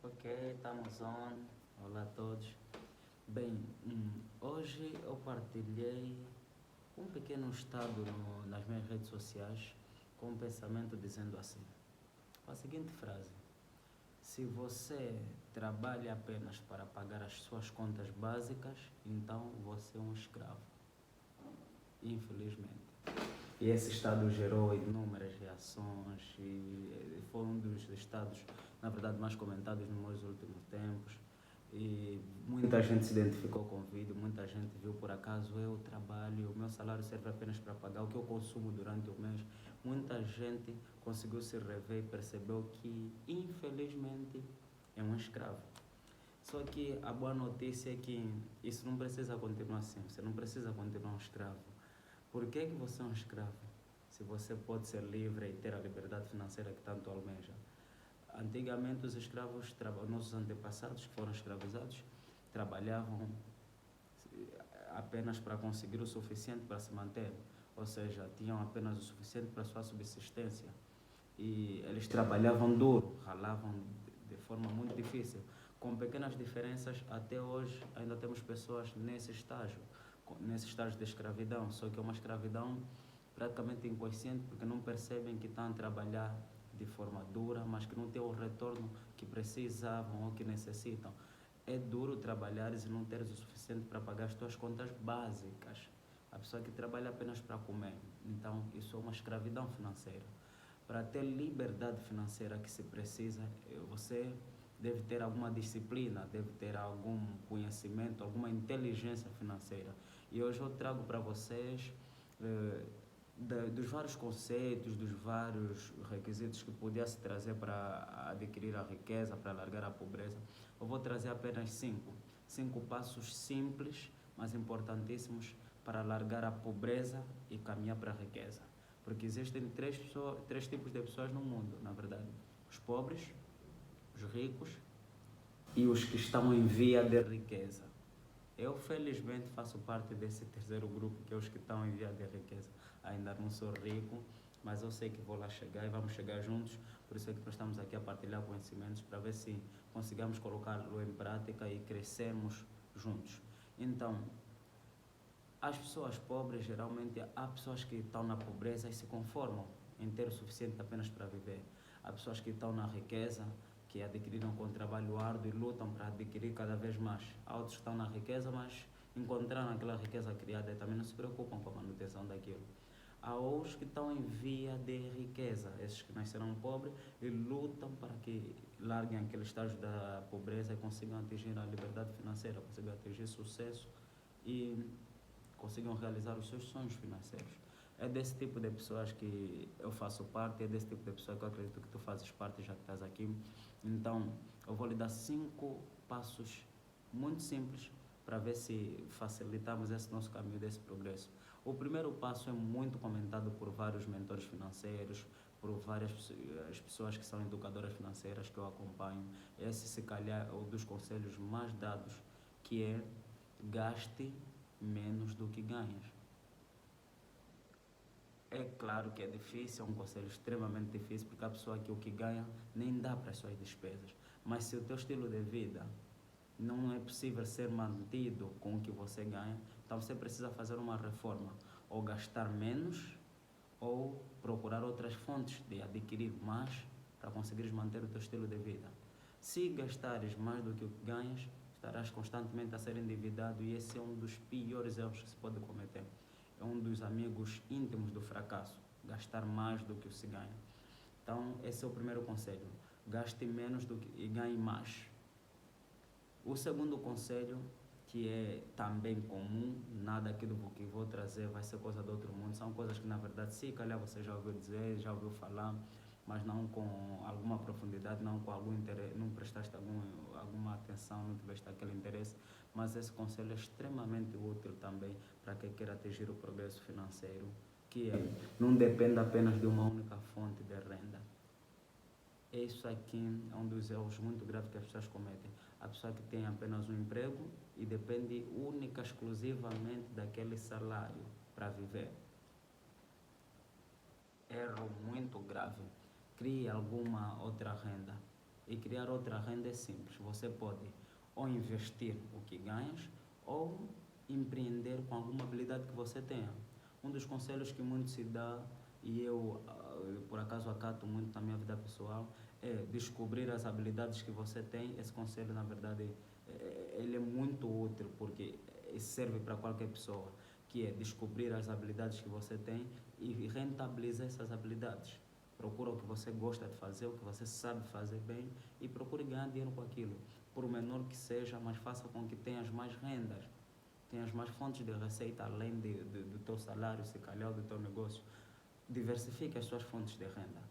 Ok, estamos on. Olá a todos. Bem, hoje eu partilhei um pequeno estado nas minhas redes sociais com um pensamento dizendo assim, com a seguinte frase: se você trabalha apenas para pagar as suas contas básicas, então você é um escravo. Infelizmente. E esse estado gerou inúmeras reações e foi um dos estados, na verdade, mais comentados nos meus últimos tempos. E muita gente se identificou com o vídeo, muita gente viu por acaso eu trabalho, o meu salário serve apenas para pagar o que eu consumo durante o mês. Muita gente conseguiu se rever e percebeu que, infelizmente, é um escravo. Só que a boa notícia é que isso não precisa continuar assim, você não precisa continuar um escravo. Por que você é um escravo? Se você pode ser livre e ter a liberdade financeira que tanto almeja. Antigamente os escravos, nossos antepassados que foram escravizados, trabalhavam apenas para conseguir o suficiente para se manter. Ou seja, tinham apenas o suficiente para a sua subsistência. E eles trabalhavam duro, ralavam de forma muito difícil. Com pequenas diferenças, até hoje ainda temos pessoas nesse estágio de escravidão, só que é uma escravidão praticamente inconsciente, porque não percebem que estão a trabalhar de forma dura, mas que não têm o retorno que precisavam ou que necessitam. É duro trabalhares e não teres o suficiente para pagar as tuas contas básicas. A pessoa que trabalha apenas para comer. Então, isso é uma escravidão financeira. Para ter liberdade financeira que se precisa, você deve ter alguma disciplina, deve ter algum conhecimento, alguma inteligência financeira. E hoje eu trago para vocês dos vários conceitos, dos vários requisitos que podia-se trazer para adquirir a riqueza, para largar a pobreza. Eu vou trazer apenas cinco passos simples, mas importantíssimos para largar a pobreza e caminhar para a riqueza. Porque existem três tipos de pessoas no mundo, na verdade: os pobres, os ricos e os que estão em via de riqueza. Eu, felizmente, faço parte desse terceiro grupo, que é os que estão em via de riqueza. Ainda não sou rico, mas eu sei que vou lá chegar e vamos chegar juntos. Por isso é que nós estamos aqui a partilhar conhecimentos para ver se consigamos colocá-lo em prática e crescermos juntos. Então, as pessoas pobres, geralmente, há pessoas que estão na pobreza e se conformam em ter o suficiente apenas para viver. Há pessoas que estão na riqueza, que adquiriram com trabalho árduo e lutam para adquirir cada vez mais. Há outros que estão na riqueza, mas encontraram aquela riqueza criada e também não se preocupam com a manutenção daquilo. Há outros que estão em via de riqueza, esses que nasceram pobres e lutam para que larguem aquele estágio da pobreza e consigam atingir a liberdade financeira, consigam atingir sucesso e consigam realizar os seus sonhos financeiros. É desse tipo de pessoas que eu faço parte, é desse tipo de pessoa que eu acredito que tu fazes parte, já que estás aqui. Então, eu vou lhe dar 5 passos muito simples para ver se facilitamos esse nosso caminho, desse progresso. O primeiro passo é muito comentado por vários mentores financeiros, por várias as pessoas que são educadoras financeiras que eu acompanho. Esse, se calhar, é um dos conselhos mais dados, que é: gaste menos do que ganhas. É claro que é difícil, é um conselho extremamente difícil, porque a pessoa que o que ganha nem dá para as suas despesas. Mas se o teu estilo de vida não é possível ser mantido com o que você ganha, então você precisa fazer uma reforma, ou gastar menos, ou procurar outras fontes de adquirir mais para conseguires manter o teu estilo de vida. Se gastares mais do que o que ganhas, estarás constantemente a ser endividado, e esse é um dos piores erros que se pode cometer. É um dos amigos íntimos do fracasso, gastar mais do que se ganha. Então, esse é o primeiro conselho: gaste menos do que e ganhe mais. O segundo conselho, que é também comum, nada aqui do que vou trazer vai ser coisa do outro mundo, são coisas que, na verdade, se calhar você já ouviu dizer, já ouviu falar, mas não com alguma profundidade, não com algum interesse, não prestaste alguma atenção, não tiveste aquele interesse. Mas esse conselho é extremamente útil também para quem quer atingir o progresso financeiro, que é: não depende apenas de uma única fonte de renda. Isso aqui é um dos erros muito graves que as pessoas cometem. A pessoa que tem apenas um emprego e depende única, exclusivamente daquele salário para viver. Erro muito grave. Crie alguma outra renda. E criar outra renda é simples. Você pode ou investir o que ganhas ou empreender com alguma habilidade que você tenha. Um dos conselhos que muito se dá, e eu por acaso acato muito na minha vida pessoal, é descobrir as habilidades que você tem. Esse conselho, na verdade, ele é muito útil porque serve para qualquer pessoa, que é descobrir as habilidades que você tem e rentabilizar essas habilidades. Procura o que você gosta de fazer, o que você sabe fazer bem e procure ganhar dinheiro com aquilo. Por menor que seja, mas faça com que tenhas mais rendas, tenhas mais fontes de receita além do teu salário, se calhar do teu negócio. Diversifique as suas fontes de renda.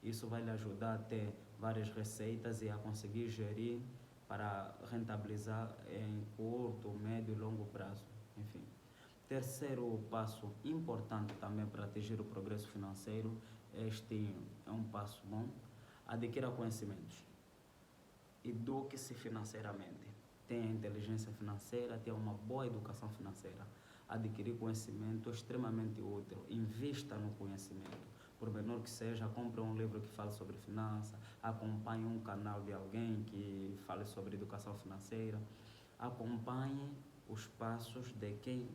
Isso vai lhe ajudar a ter várias receitas e a conseguir gerir para rentabilizar em curto, médio e longo prazo. Enfim. Terceiro passo importante também para atingir o progresso financeiro, este é um passo bom: adquira conhecimentos. Eduque-se financeiramente. Tenha inteligência financeira, tenha uma boa educação financeira. Adquirir conhecimento é extremamente útil. Invista no conhecimento. Por menor que seja, compre um livro que fale sobre finanças, acompanhe um canal de alguém que fale sobre educação financeira, acompanhe os passos de quem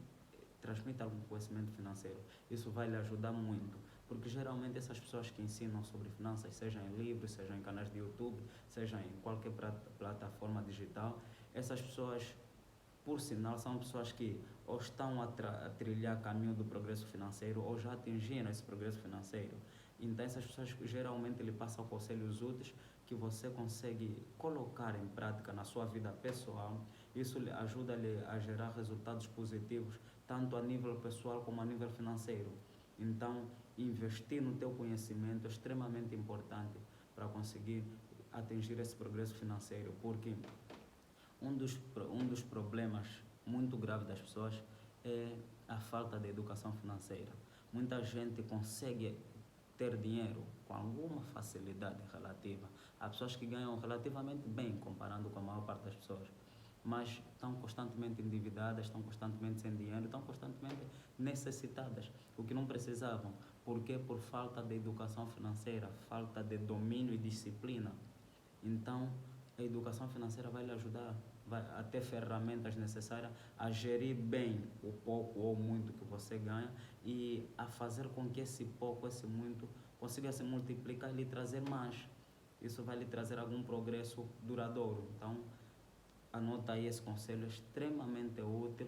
transmite algum conhecimento financeiro. Isso vai lhe ajudar muito, porque geralmente essas pessoas que ensinam sobre finanças, seja em livros, seja em canais de YouTube, seja em qualquer plataforma digital, essas pessoas, por sinal, são pessoas que ou estão a trilhar caminho do progresso financeiro ou já atingiram esse progresso financeiro. Então essas pessoas geralmente lhe passam conselhos úteis que você consegue colocar em prática na sua vida pessoal. Isso ajuda-lhe a gerar resultados positivos, tanto a nível pessoal como a nível financeiro. Então, investir no teu conhecimento é extremamente importante para conseguir atingir esse progresso financeiro, porque um dos problemas muito graves das pessoas é a falta de educação financeira. Muita gente consegue ter dinheiro com alguma facilidade relativa. Há pessoas que ganham relativamente bem, comparando com a maior parte das pessoas, mas estão constantemente endividadas, estão constantemente sem dinheiro, estão constantemente necessitadas, o que não precisavam. Por quê? Por falta de educação financeira, falta de domínio e disciplina. Então, a educação financeira vai lhe ajudar a ter ferramentas necessárias a gerir bem o pouco ou muito que você ganha e a fazer com que esse pouco, esse muito, consiga se multiplicar e lhe trazer mais. Isso vai lhe trazer algum progresso duradouro. Então, anota aí esse conselho, é extremamente útil.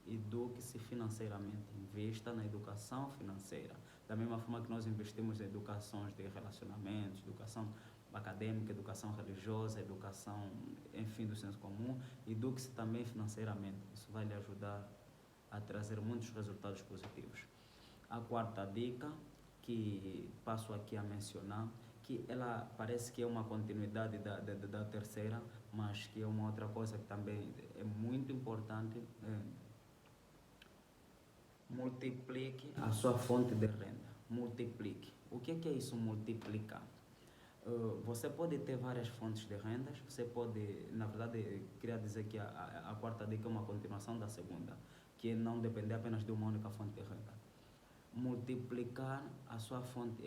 Eduque-se financeiramente, investa na educação financeira. Da mesma forma que nós investimos em educações de relacionamentos, educação acadêmica, educação religiosa, educação, enfim, do senso comum, eduque-se também financeiramente. Isso vai lhe ajudar a trazer muitos resultados positivos. A quarta dica que passo aqui a mencionar, que ela parece que é uma continuidade da terceira, mas que é uma outra coisa que também é muito importante, multiplique a sua fonte de renda. Multiplique. O que é isso, multiplicar? Você pode ter várias fontes de rendas, você pode, na verdade, queria dizer que a quarta dica é uma continuação da segunda, que é não depender apenas de uma única fonte de renda. Multiplicar a sua fonte,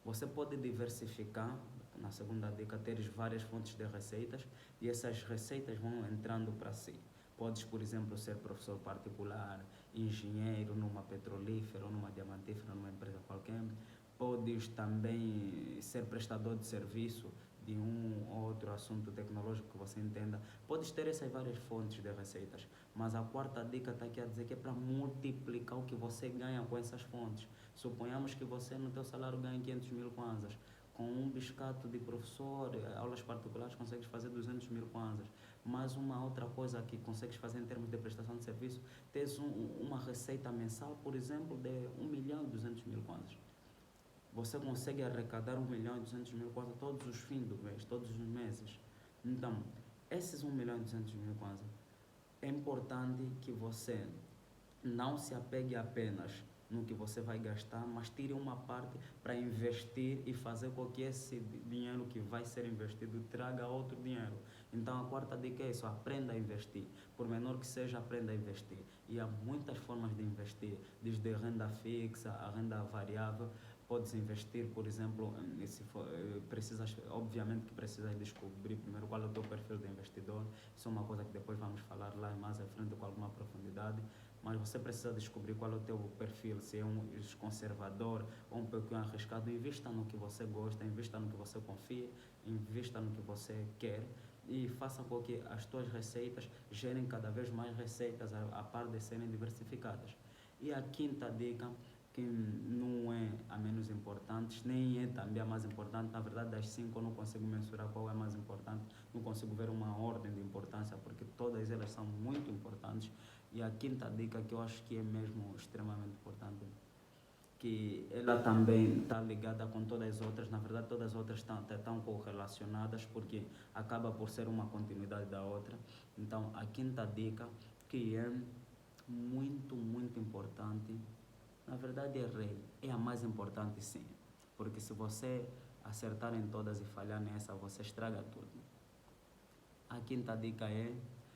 você pode diversificar, na segunda dica, teres várias fontes de receitas e essas receitas vão entrando para si. Podes, por exemplo, ser professor particular, engenheiro numa petrolífera ou numa diamantífera, numa empresa qualquer. Podes também ser prestador de serviço de um ou outro assunto tecnológico que você entenda. Podes ter essas várias fontes de receitas, mas a quarta dica está aqui a dizer que é para multiplicar o que você ganha com essas fontes. Suponhamos que você no teu salário ganha 500 mil kwanzas. Com um biscato de professor, aulas particulares, consegues fazer 200 mil kwanzas. Mas uma outra coisa que consegues fazer em termos de prestação de serviço, tens uma receita mensal, por exemplo, de 1.200.000 kwanzas. Você consegue arrecadar 1.200.000 kwanzas todos os fins do mês, todos os meses. Então, esses 1.200.000 kwanzas, é importante que você não se apegue apenas no que você vai gastar, mas tire uma parte para investir e fazer com que esse dinheiro que vai ser investido traga outro dinheiro. Então a quarta dica é isso: aprenda a investir. Por menor que seja, aprenda a investir. E há muitas formas de investir, desde a renda fixa, a renda variável. podes investir, por exemplo, se for, precisas, obviamente que precisas descobrir primeiro qual é o teu perfil de investidor. Isso é uma coisa que depois vamos falar lá mais à frente com alguma profundidade, mas você precisa descobrir qual é o teu perfil, se é um conservador ou um pouquinho arriscado. Invista no que você gosta, invista no que você confia, invista no que você quer e faça com que as tuas receitas gerem cada vez mais receitas a par de serem diversificadas. E a quinta dica, que não é a menos importante, nem é também a mais importante. Na verdade, das 5 eu não consigo mensurar qual é a mais importante, não consigo ver uma ordem de importância, porque todas elas são muito importantes. E a quinta dica, que eu acho que é mesmo extremamente importante, que ela também está ligada com todas as outras, na verdade todas as outras estão correlacionadas, porque acaba por ser uma continuidade da outra. Então, a quinta dica, que é muito, muito importante, na verdade é a mais importante sim, porque se você acertar em todas e falhar nessa, você estraga tudo. A quinta dica é: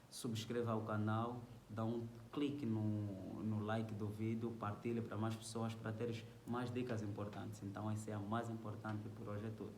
subscreva o canal, dá um clique no like do vídeo, partilhe para mais pessoas para ter mais dicas importantes. Então essa é a mais importante, por hoje é tudo.